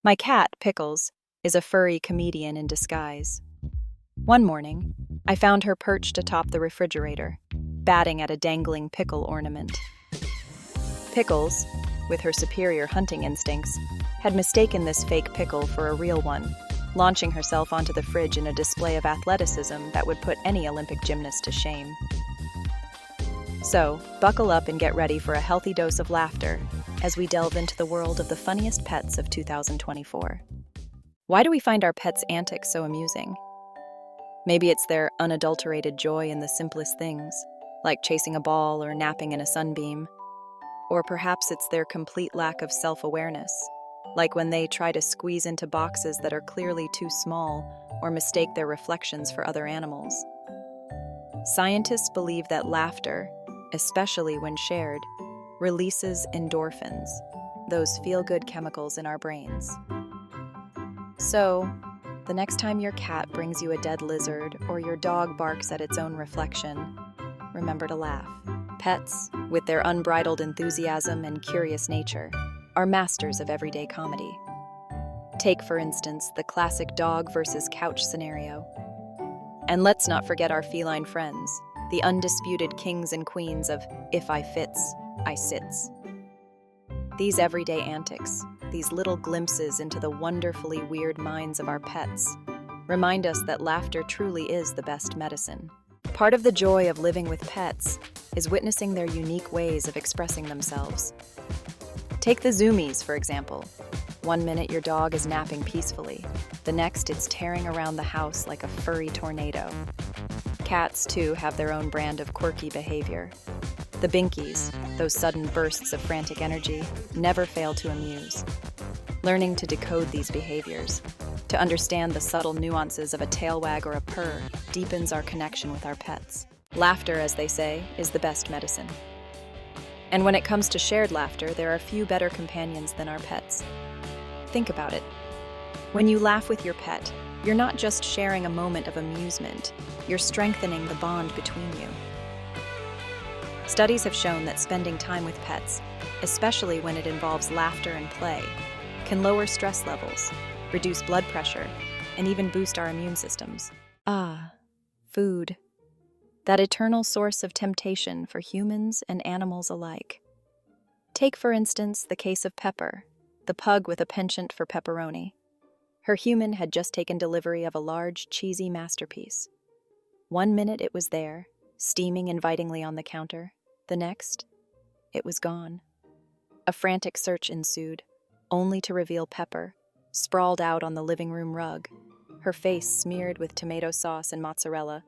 My cat, Pickles, is a furry comedian in disguise. One morning, I found her perched atop the refrigerator, batting at a dangling pickle ornament. Pickles, with her superior hunting instincts, had mistaken this fake pickle for a real one, launching herself onto the fridge in a display of athleticism that would put any Olympic gymnast to shame. So, buckle up and get ready for a healthy dose of laughter as we delve into the world of the funniest pets of 2024. Why do we find our pets' antics so amusing? Maybe it's their unadulterated joy in the simplest things, like chasing a ball or napping in a sunbeam. Or perhaps it's their complete lack of self-awareness, like when they try to squeeze into boxes that are clearly too small or mistake their reflections for other animals. Scientists believe that laughter, especially when shared, releases endorphins, those feel-good chemicals in our brains. So, the next time your cat brings you a dead lizard or your dog barks at its own reflection, remember to laugh. Pets, with their unbridled enthusiasm and curious nature, are masters of everyday comedy. Take, for instance, the classic dog versus couch scenario. And let's not forget our feline friends, the undisputed kings and queens of if I fits, I sits. These everyday antics, these little glimpses into the wonderfully weird minds of our pets, remind us that laughter truly is the best medicine. Part of the joy of living with pets is witnessing their unique ways of expressing themselves. Take the zoomies, for example. One minute your dog is napping peacefully, the next it's tearing around the house like a furry tornado. Cats, too, have their own brand of quirky behavior. The binkies, those sudden bursts of frantic energy, never fail to amuse. Learning to decode these behaviors, to understand the subtle nuances of a tail wag or a purr, deepens our connection with our pets. Laughter, as they say, is the best medicine. And when it comes to shared laughter, there are few better companions than our pets. Think about it. When you laugh with your pet, you're not just sharing a moment of amusement, you're strengthening the bond between you. Studies have shown that spending time with pets, especially when it involves laughter and play, can lower stress levels, reduce blood pressure, and even boost our immune systems. Ah, food. That eternal source of temptation for humans and animals alike. Take, for instance, the case of Pepper, the pug with a penchant for pepperoni. Her human had just taken delivery of a large, cheesy masterpiece. One minute it was there, steaming invitingly on the counter. The next, it was gone. A frantic search ensued, only to reveal Pepper, sprawled out on the living room rug, her face smeared with tomato sauce and mozzarella.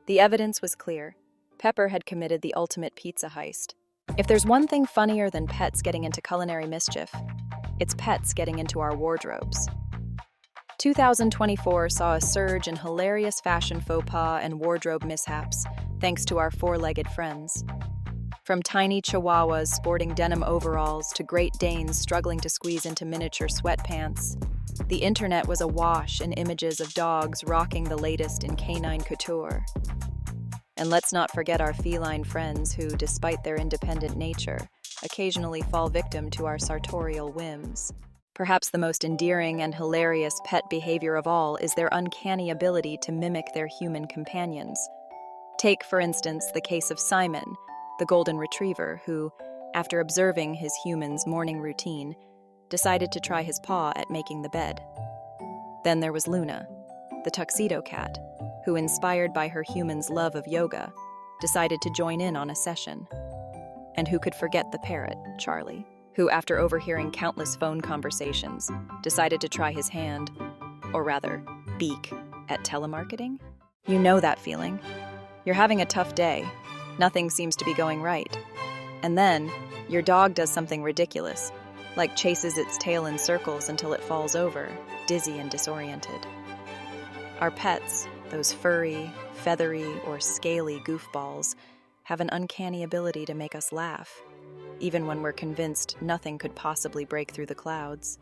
The evidence was clear. Pepper had committed the ultimate pizza heist. If there's one thing funnier than pets getting into culinary mischief, it's pets getting into our wardrobes. 2024 saw a surge in hilarious fashion faux pas and wardrobe mishaps, thanks to our four-legged friends. From tiny chihuahuas sporting denim overalls to Great Danes struggling to squeeze into miniature sweatpants, the internet was awash in images of dogs rocking the latest in canine couture. And let's not forget our feline friends who, despite their independent nature, occasionally fall victim to our sartorial whims. Perhaps the most endearing and hilarious pet behavior of all is their uncanny ability to mimic their human companions. Take, for instance, the case of Simon, the golden retriever who, after observing his human's morning routine, decided to try his paw at making the bed. Then there was Luna, the tuxedo cat, who, inspired by her human's love of yoga, decided to join in on a session. And who could forget the parrot, Charlie, who, after overhearing countless phone conversations, decided to try his hand, or rather, beak, at telemarketing? You know that feeling. You're having a tough day. Nothing seems to be going right. And then, your dog does something ridiculous, like chases its tail in circles until it falls over, dizzy and disoriented. Our pets, those furry, feathery, or scaly goofballs, have an uncanny ability to make us laugh, even when we're convinced nothing could possibly break through the clouds.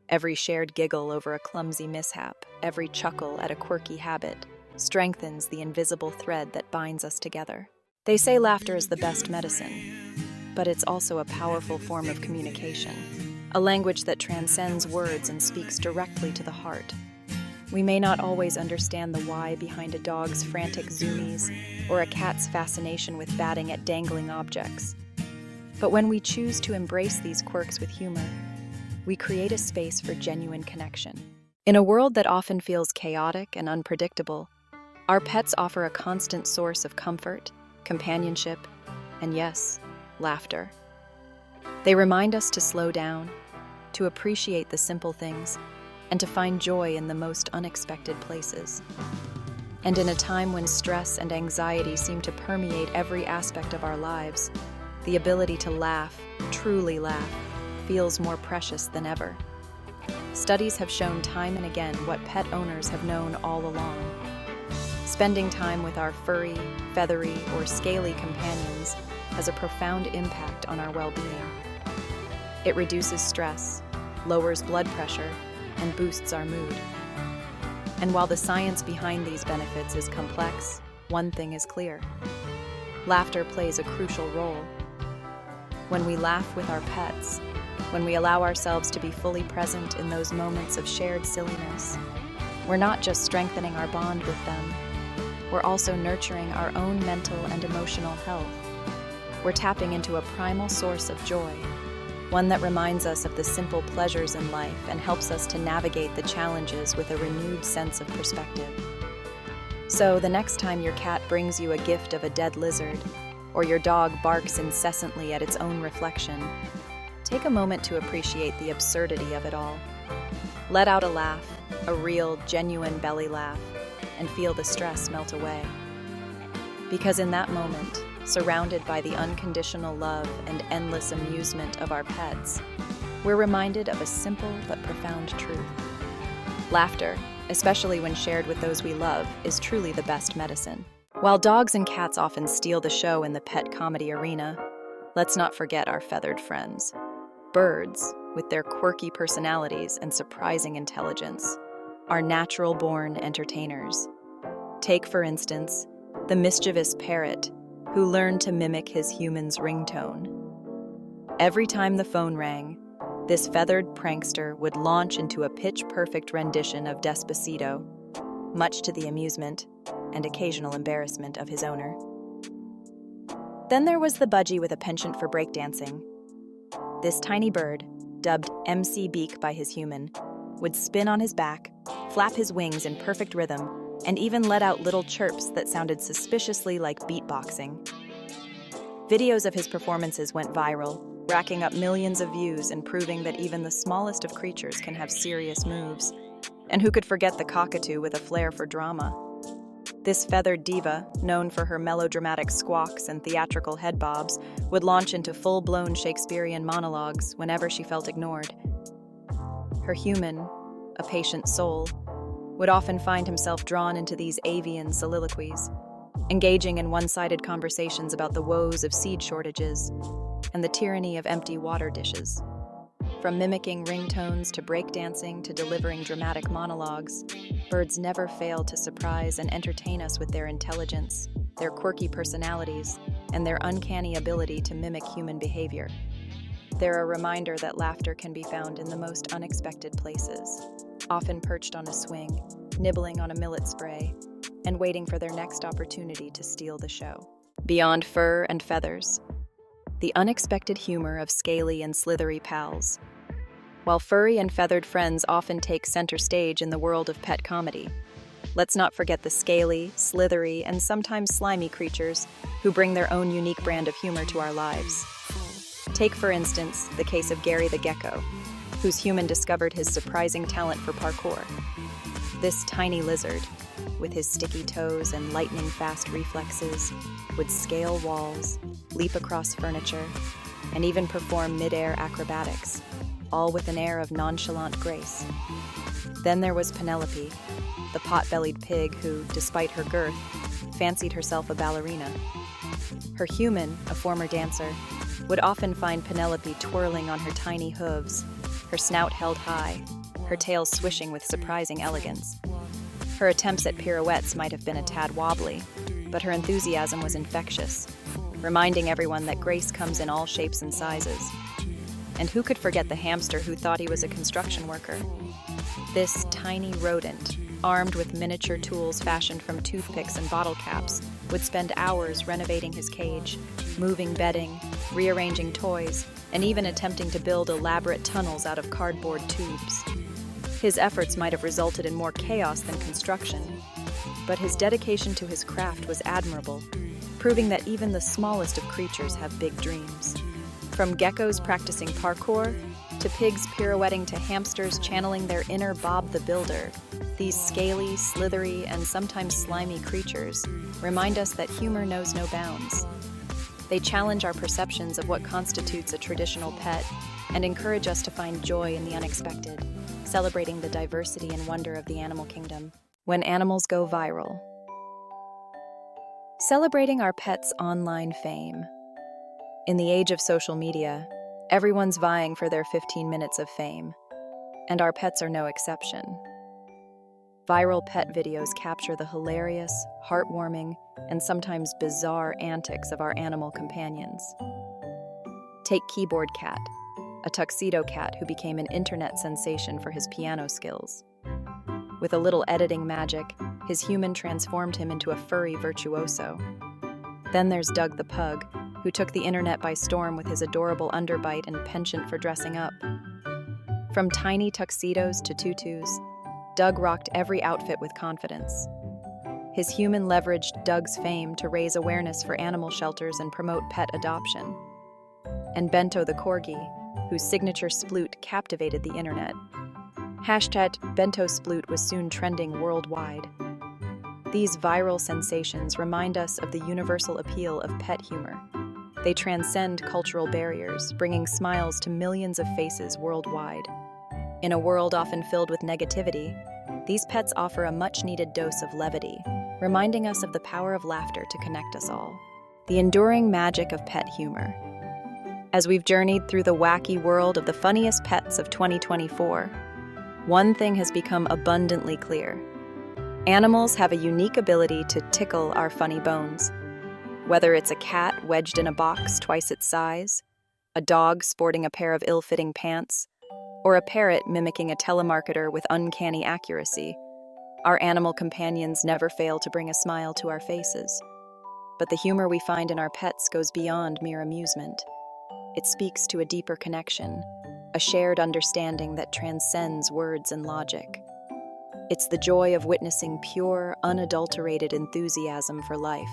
Every shared giggle over a clumsy mishap, every chuckle at a quirky habit, strengthens the invisible thread that binds us together. They say laughter is the best medicine, but it's also a powerful form of communication. a language that transcends words and speaks directly to the heart. We may not always understand the why behind a dog's frantic zoomies or a cat's fascination with batting at dangling objects. But when we choose to embrace these quirks with humor, we create a space for genuine connection. In a world that often feels chaotic and unpredictable, our pets offer a constant source of comfort, companionship, and yes, laughter. They remind us to slow down, to appreciate the simple things, and to find joy in the most unexpected places. And in a time when stress and anxiety seem to permeate every aspect of our lives, the ability to laugh, truly laugh, feels more precious than ever. Studies have shown time and again what pet owners have known all along. Spending time with our furry, feathery, or scaly companions has a profound impact on our well-being. It reduces stress, lowers blood pressure, and boosts our mood. And while the science behind these benefits is complex, one thing is clear. Laughter plays a crucial role. When we laugh with our pets, when we allow ourselves to be fully present in those moments of shared silliness, we're not just strengthening our bond with them, we're also nurturing our own mental and emotional health. We're tapping into a primal source of joy, one that reminds us of the simple pleasures in life and helps us to navigate the challenges with a renewed sense of perspective. So the next time your cat brings you a gift of a dead lizard, or your dog barks incessantly at its own reflection, take a moment to appreciate the absurdity of it all. Let out a laugh, a real, genuine belly laugh, and feel the stress melt away. Because in that moment, surrounded by the unconditional love and endless amusement of our pets, we're reminded of a simple but profound truth. Laughter, especially when shared with those we love, is truly the best medicine. While dogs and cats often steal the show in the pet comedy arena, let's not forget our feathered friends. Birds, with their quirky personalities and surprising intelligence, are natural-born entertainers. Take, for instance, the mischievous parrot, who learned to mimic his human's ringtone. Every time the phone rang, this feathered prankster would launch into a pitch-perfect rendition of Despacito, much to the amusement and occasional embarrassment of his owner. Then there was the budgie with a penchant for breakdancing. This tiny bird, dubbed MC Beak by his human, would spin on his back, flap his wings in perfect rhythm, and even let out little chirps that sounded suspiciously like beatboxing. Videos of his performances went viral, racking up millions of views and proving that even the smallest of creatures can have serious moves. And who could forget the cockatoo with a flair for drama? This feathered diva, known for her melodramatic squawks and theatrical head bobs, would launch into full-blown Shakespearean monologues whenever she felt ignored. Her human, a patient soul, would often find himself drawn into these avian soliloquies, engaging in one-sided conversations about the woes of seed shortages and the tyranny of empty water dishes. From mimicking ringtones to breakdancing to delivering dramatic monologues, birds never fail to surprise and entertain us with their intelligence, their quirky personalities, and their uncanny ability to mimic human behavior. They're a reminder that laughter can be found in the most unexpected places, often perched on a swing, nibbling on a millet spray, and waiting for their next opportunity to steal the show. Beyond fur and feathers, the unexpected humor of scaly and slithery pals. While furry and feathered friends often take center stage in the world of pet comedy, let's not forget the scaly, slithery, and sometimes slimy creatures who bring their own unique brand of humor to our lives. Take, for instance, the case of Gary the gecko, whose human discovered his surprising talent for parkour. This tiny lizard, with his sticky toes and lightning-fast reflexes, would scale walls, leap across furniture, and even perform mid-air acrobatics, all with an air of nonchalant grace. Then there was Penelope, the pot-bellied pig who, despite her girth, fancied herself a ballerina. Her human, a former dancer, would often find Penelope twirling on her tiny hooves, her snout held high, her tail swishing with surprising elegance. Her attempts at pirouettes might have been a tad wobbly, but her enthusiasm was infectious, reminding everyone that grace comes in all shapes and sizes. And who could forget the hamster who thought he was a construction worker? This tiny rodent, armed with miniature tools fashioned from toothpicks and bottle caps, would spend hours renovating his cage, moving bedding, rearranging toys, and even attempting to build elaborate tunnels out of cardboard tubes. His efforts might have resulted in more chaos than construction, but his dedication to his craft was admirable, proving that even the smallest of creatures have big dreams. From geckos practicing parkour, to pigs pirouetting to hamsters channeling their inner Bob the Builder, these scaly, slithery, and sometimes slimy creatures remind us that humor knows no bounds. They challenge our perceptions of what constitutes a traditional pet and encourage us to find joy in the unexpected, celebrating the diversity and wonder of the animal kingdom. When animals go viral. Celebrating our pets' online fame. In the age of social media, everyone's vying for their 15 minutes of fame, and our pets are no exception. Viral pet videos capture the hilarious, heartwarming, and sometimes bizarre antics of our animal companions. Take Keyboard Cat, a tuxedo cat who became an internet sensation for his piano skills. With a little editing magic, his human transformed him into a furry virtuoso. Then there's Doug the pug, who took the internet by storm with his adorable underbite and penchant for dressing up. From tiny tuxedos to tutus, Doug rocked every outfit with confidence. His human leveraged Doug's fame to raise awareness for animal shelters and promote pet adoption. And Bento the corgi, whose signature sploot captivated the internet. #BentoSploot was soon trending worldwide. These viral sensations remind us of the universal appeal of pet humor. They transcend cultural barriers, bringing smiles to millions of faces worldwide. In a world often filled with negativity, these pets offer a much-needed dose of levity, reminding us of the power of laughter to connect us all. The enduring magic of pet humor. As we've journeyed through the wacky world of the funniest pets of 2024, one thing has become abundantly clear. Animals have a unique ability to tickle our funny bones. Whether it's a cat wedged in a box twice its size, a dog sporting a pair of ill-fitting pants, or a parrot mimicking a telemarketer with uncanny accuracy, our animal companions never fail to bring a smile to our faces. But the humor we find in our pets goes beyond mere amusement. It speaks to a deeper connection, a shared understanding that transcends words and logic. It's the joy of witnessing pure, unadulterated enthusiasm for life,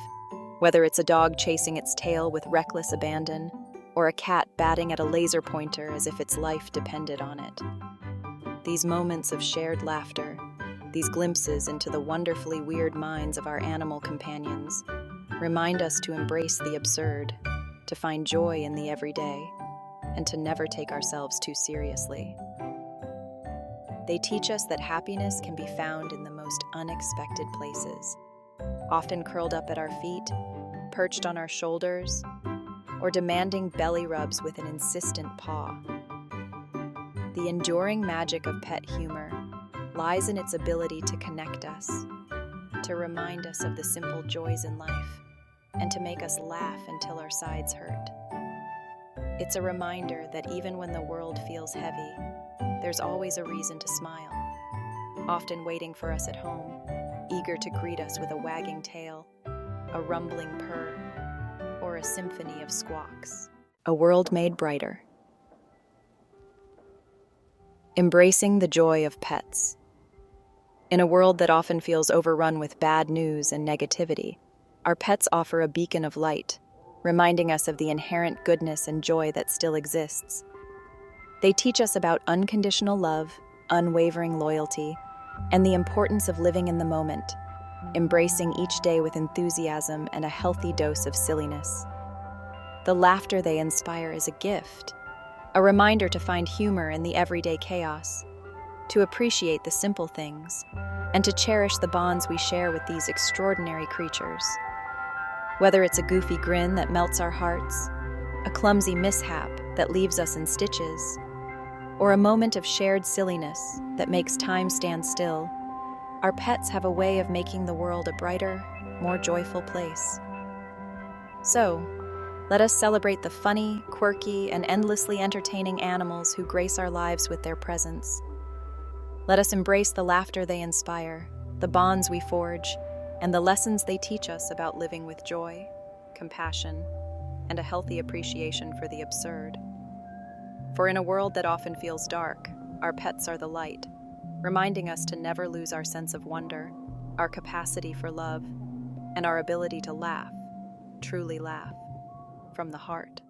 whether it's a dog chasing its tail with reckless abandon, or a cat batting at a laser pointer as if its life depended on it. These moments of shared laughter, these glimpses into the wonderfully weird minds of our animal companions, remind us to embrace the absurd, to find joy in the everyday, and to never take ourselves too seriously. They teach us that happiness can be found in the most unexpected places, often curled up at our feet, perched on our shoulders, or demanding belly rubs with an insistent paw. The enduring magic of pet humor lies in its ability to connect us, to remind us of the simple joys in life, and to make us laugh until our sides hurt. It's a reminder that even when the world feels heavy, there's always a reason to smile, often waiting for us at home, eager to greet us with a wagging tail, a rumbling purr, or a symphony of squawks. A world made brighter. Embracing the joy of pets. In a world that often feels overrun with bad news and negativity, our pets offer a beacon of light, reminding us of the inherent goodness and joy that still exists. They teach us about unconditional love, unwavering loyalty, and the importance of living in the moment, embracing each day with enthusiasm and a healthy dose of silliness. The laughter they inspire is a gift, a reminder to find humor in the everyday chaos, to appreciate the simple things, and to cherish the bonds we share with these extraordinary creatures. Whether it's a goofy grin that melts our hearts, a clumsy mishap that leaves us in stitches, or a moment of shared silliness that makes time stand still, our pets have a way of making the world a brighter, more joyful place. So, Let us celebrate the funny, quirky, and endlessly entertaining animals who grace our lives with their presence. Let us embrace the laughter they inspire, the bonds we forge, and the lessons they teach us about living with joy, compassion, and a healthy appreciation for the absurd. For in a world that often feels dark, our pets are the light, reminding us to never lose our sense of wonder, our capacity for love, and our ability to laugh, truly laugh, from the heart.